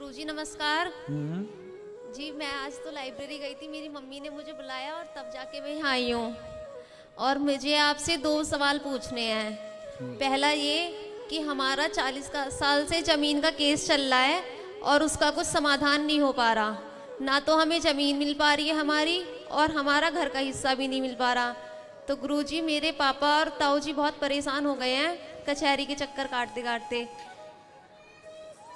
गुरुजी नमस्कार। जी मैं आज तो लाइब्रेरी गई थी, मेरी मम्मी ने मुझे बुलाया और तब जाके मैं यहाँ आई हूँ। और मुझे आपसे 2 सवाल पूछने हैं। पहला ये कि हमारा 40 साल से ज़मीन का केस चल रहा है और उसका कुछ समाधान नहीं हो पा रहा। ना तो हमें ज़मीन मिल पा रही है हमारी और हमारा घर का हिस्सा भी नहीं मिल पा रहा। तो गुरुजी मेरे पापा और ताऊ जी बहुत परेशान हो गए हैं कचहरी के चक्कर काटते काटते।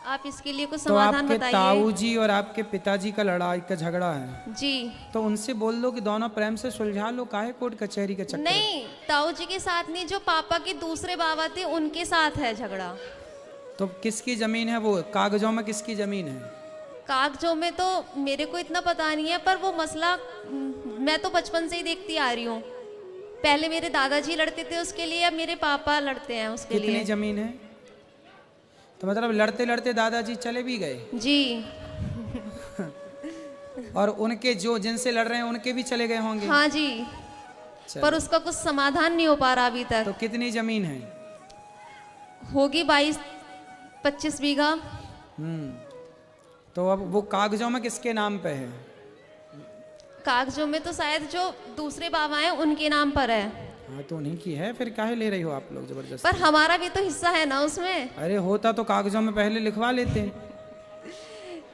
आप इसके लिए कुछ समाधान बताइए। तो आपके ताऊ जी और आपके पिताजी का लड़ाई का झगड़ा है जी। तो उनसे बोल दो कि दोनों प्रेम से सुलझा लो, काहे कोर्ट कचहरी के चक्कर। नहीं, ताऊ जी के साथ नहीं, जो पापा के दूसरे बाबा थे उनके साथ है झगड़ा। तो किसकी जमीन है वो? कागजों में किसकी जमीन है? कागजों में तो मेरे को इतना पता नहीं है, पर वो मसला मैं तो बचपन से ही देखती आ रही हूँ। पहले मेरे दादाजी लड़ते थे उसके लिए, अब मेरे पापा लड़ते हैं उसके लिए। कितनी जमीन है? तो मतलब लड़ते लड़ते दादाजी चले भी गए जी। और उनके जो जिनसे लड़ रहे हैं उनके भी चले गए होंगे। हाँ जी। चलो। पर उसका कुछ समाधान नहीं हो पा रहा अभी तक। तो कितनी जमीन है? होगी 22-25 बीघा। तो अब वो कागजों में किसके नाम पे है? कागजों में तो शायद जो दूसरे बाबा हैं उनके नाम पर है। हाँ तो उन्हीं की है, फिर काहे ले रही हो आप लोग जबरदस्ती? पर हमारा भी तो हिस्सा है ना उसमें। अरे होता तो कागजों में पहले लिखवा लेते।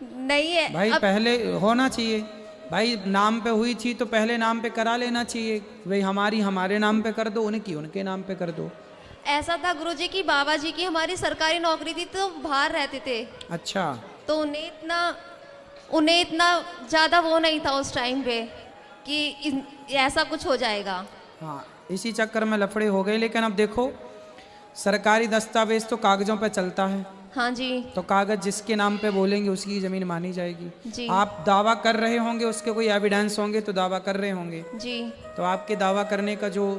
नहीं है भाई पहले होना चाहिए। भाई नाम पे हुई थी तो पहले नाम पे करा लेना चाहिए। भाई हमारी हमारे नाम पे कर दो, उनकी उनके नाम पे कर दो। ऐसा था गुरुजी की बाबा जी की हमारी सरकारी नौकरी थी तो बाहर रहते थे। अच्छा। तो उन्हें इतना ज़्यादा वो नहीं था उस टाइम पे कि ऐसा कुछ हो जाएगा। हाँ इसी चक्कर में लफड़े हो गए। लेकिन अब देखो सरकारी दस्तावेज तो कागजों पे चलता है। हाँ जी। तो कागज जिसके नाम पे बोलेंगे उसकी जमीन मानी जाएगी जी। आप दावा कर रहे होंगे, उसके कोई एविडेंस होंगे तो दावा कर रहे होंगे जी। तो आपके दावा करने का जो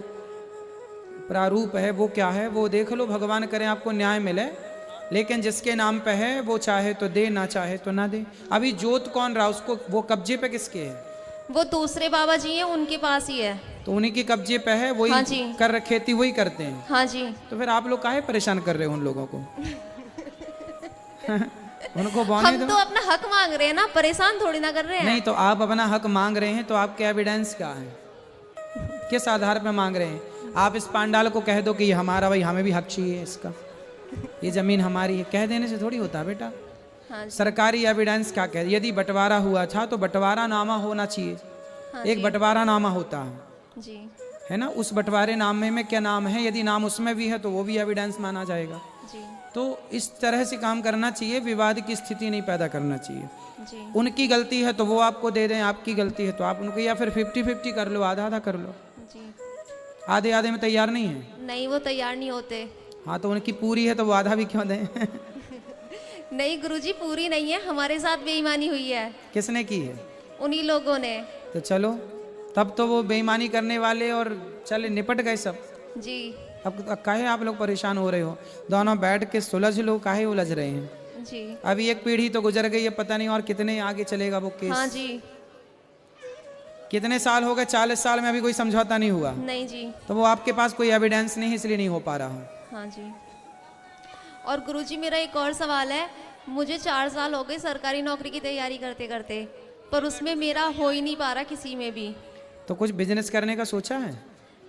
प्रारूप है वो क्या है वो देख लो। भगवान करें आपको न्याय मिले। लेकिन जिसके नाम पे है वो चाहे तो दे, ना चाहे तो ना दे। अभी जोत कौन रहा उसको, वो कब्जे पे किसके है? वो दूसरे बाबा जी हैं उनके पास ही है। तो उन्हीं के कब्जे पे है, वही हाँ जी। कर खेती वही करते हैं। हाँ जी। तो फिर आप लोग काहे परेशान कर रहे हो उन लोगों को? उनको बोने हम दो। तो अपना हक मांग रहे हैं ना, परेशान थोड़ी ना कर रहे हैं। नहीं तो आप अपना हक मांग रहे हैं तो आपके एविडेंस क्या है? किस आधार पर मांग रहे हैं? आप इस पांडाल को कह दो कि ये हमारा, भाई हमें भी हक चाहिए इसका, ये जमीन हमारी है। कह देने से थोड़ी होता है बेटा। हाँ जी। सरकारी एविडेंस क्या कह? यदि बंटवारा हुआ था तो बंटवारा नामा होना चाहिए। हाँ एक जी। बंटवारा नामा होता है जी। है ना? उस बंटवारे नामे में क्या नाम है, यदि नाम उसमें भी है तो वो भी एविडेंस माना जाएगा। जी। तो इस तरह से काम करना चाहिए, विवाद की स्थिति नहीं पैदा करना चाहिए। जी। उनकी गलती है तो वो आपको दे दें, आपकी गलती है तो आप उनको, या फिर 50-50 कर लो, आधा आधा कर लो। जी। आधे आधे में तैयार नहीं है? नहीं, वो तैयार नहीं होते। हाँ तो उनकी पूरी है तो वो आधा भी क्यों दें? नहीं गुरुजी, पूरी नहीं है, हमारे साथ बेईमानी हुई है। किसने की है? उन्हीं लोगों ने। तो चलो तब तो वो बेईमानी करने वाले और चले निपट गए सब। जी। अब काहे आप लोग परेशान हो रहे हो? दोनों बैठ के सुलझ लो, काहे उलझ रहे हैं? जी। अभी एक पीढ़ी तो गुजर गई है, पता नहीं और कितने आगे चलेगा वो केस। हाँ जी। कितने साल हो गए? 40 साल में अभी कोई समझौता नहीं हुआ। नहीं जी। तो वो आपके पास कोई एविडेंस नहीं, इसलिए नहीं हो पा रहा। हाँ जी। और गुरुजी मेरा एक और सवाल है। मुझे 4 साल हो गए सरकारी नौकरी की तैयारी करते करते, पर उसमें मेरा हो ही नहीं पा रहा किसी में भी। तो कुछ बिजनेस करने का सोचा है?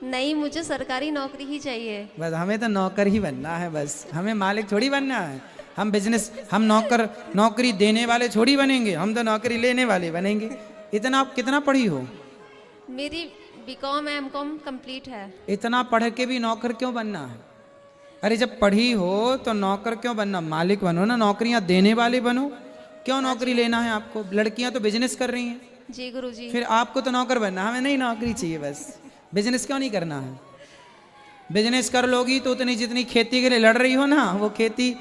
नहीं, मुझे सरकारी नौकरी ही चाहिए। बस हमें तो नौकर ही बनना है, बस हमें मालिक थोड़ी बनना है। हम बिजनेस, हम नौकरी देने वाले थोड़ी बनेंगे, हम तो नौकरी लेने वाले बनेंगे। इतना आप कितना पढ़ी हो? मेरी बीकॉम एमकॉम कंप्लीट है। इतना पढ़ के भी नौकर क्यों बनना है? अरे जब पढ़ी हो तो नौकर क्यों बनना? मालिक बनो ना, नौकरियां देने वाले बनो। क्यों नौकरी लेना है आपको? लड़कियां तो बिजनेस कर रही हैं। जी गुरुजी। फिर आपको तो नौकर बनना, हमें नहीं नौकरी चाहिए बस। बिजनेस क्यों नहीं करना है? बिजनेस कर लोगी तो उतनी जितनी खेती के लिए लड़ रही हो ना, वो खेती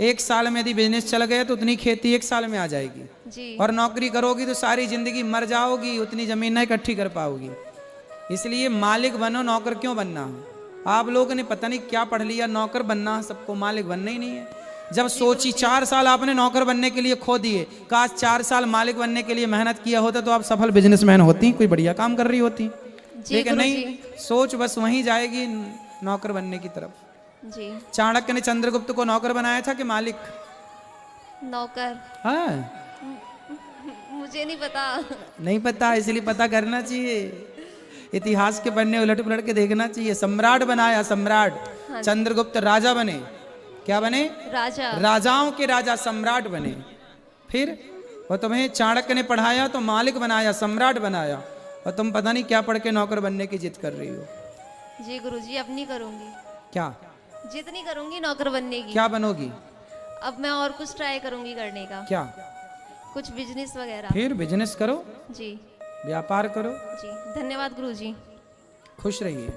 1 साल में यदि बिजनेस चल गया तो उतनी खेती 1 साल में आ जाएगी। जी। और नौकरी करोगी तो सारी जिंदगी मर जाओगी, उतनी जमीन नहीं इकट्ठी कर पाओगी। इसलिए मालिक बनो, नौकर क्यों बनना है? आप लोगों ने पता नहीं क्या पढ़ लिया, नौकर बनना है सबको, मालिक बनना ही नहीं है। जब सोची 4 साल आपने नौकर बनने के लिए खो दिए, काश 4 साल मालिक बनने के लिए मेहनत किया होता तो आप सफल बिजनेसमैन होती, कोई बढ़िया काम कर रही होती। लेकिन नहीं, सोच बस वहीं जाएगी नौकर बनने की तरफ। जी। चाणक्य ने चंद्रगुप्त को नौकर बनाया था कि मालिक? नौकर। हाँ, मुझे नहीं पता। नहीं पता, इसलिए पता करना चाहिए। इतिहास के पन्ने उलट पुलट के देखना चाहिए। सम्राट बनाया, सम्राट। हाँ। चंद्रगुप्त राजा बने। क्या बने? राजा। राजाओं के राजा सम्राट बने। फिर वो तुम्हें चाणक्य ने पढ़ाया तो मालिक बनाया, सम्राट बनाया, और तुम पता नहीं क्या पढ़ के नौकर बनने की जिद कर रही हो। जी गुरुजी, अब नहीं करूंगी। क्या जितनी करूंगी नौकर बनने की। क्या बनोगी? अब मैं और कुछ ट्राई करूंगी करने का। क्या? कुछ बिजनेस वगैरह। फिर बिजनेस करो, जी। व्यापार करो, जी धन्यवाद गुरुजी। खुश रहिए।